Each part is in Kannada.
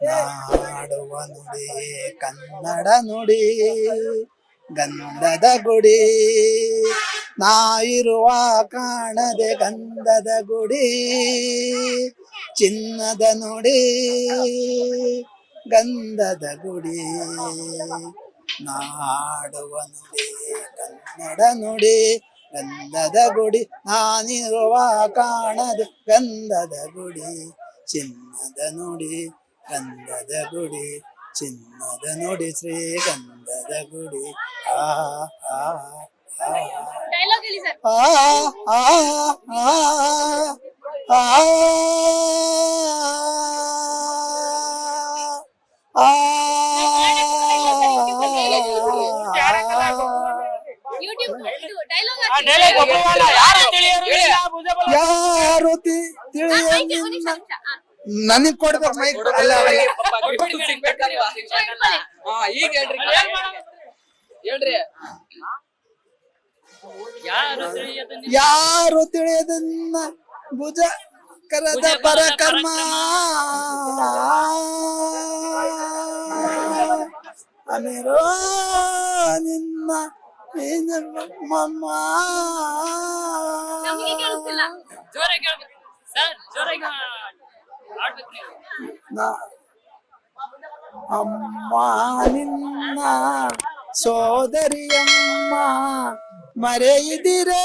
ನಾಡುವ ನುಡಿ ಕನ್ನಡ ನುಡಿ ಗಂಧದ ಗುಡಿ ನಾ ಇರುವ ಕಾಣದೆ ಗಂಧದ ಗುಡಿ ಚಿನ್ನದ ನುಡಿ ಗಂಧದ ಗುಡಿ ನಾಡುವ ನುಡಿ ಕನ್ನಡ ನುಡಿ ಗಂಧದ ಗುಡಿ ನಾನಿರುವ ಕಾಣದೆ ಗಂಧದ ಗುಡಿ ಚಿನ್ನದ ನುಡಿ ಗಂಧದ ಗುಡಿ ಚಿನ್ನದ ನುಡಿ ಶ್ರೀಗಂಧದ ಗುಡಿ ಆ ಆ ಆ ಆ ಆ ಆ ಯಾರು ತಿಳಿಯ ನನಗ್ ಕೊಡ್ಬೇಕು ಮೈಕ್ ಅಲ್ಲ ಯಾರು ತಿಳಿಯದನ್ನ ಭುಜ ಕರದ ಪರಕರ್ಮ ಅಮೇರೋ ನಿನ್ನ ಮಮ್ಮ ಅಮ್ಮ ನಿನ್ನ ಸೋದರಿಯಮ್ಮ ಮರೆಯಿದಿರೇ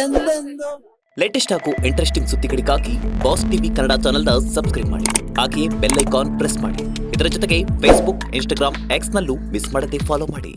ಎಂದೆಂದು. ಲೇಟೆಸ್ಟ್ ಹಾಗೂ ಇಂಟ್ರೆಸ್ಟಿಂಗ್ ಸುದ್ದಿಗಳಿಗಾಗಿ ಬಾಸ್ ಟಿವಿ ಕನ್ನಡ ಚಾನೆಲ್ನ ಸಬ್ಸ್ಕ್ರೈಬ್ ಮಾಡಿ. ಹಾಗೆಯೇ ಬೆಲ್ ಐಕಾನ್ ಪ್ರೆಸ್ ಮಾಡಿ. ಇದರ ಜೊತೆಗೆ ಫೇಸ್ಬುಕ್, ಇನ್ಸ್ಟಾಗ್ರಾಮ್, ಎಕ್ಸ್ ನಲ್ಲೂ ಮಿಸ್ ಮಾಡದೆ ಫಾಲೋ ಮಾಡಿ.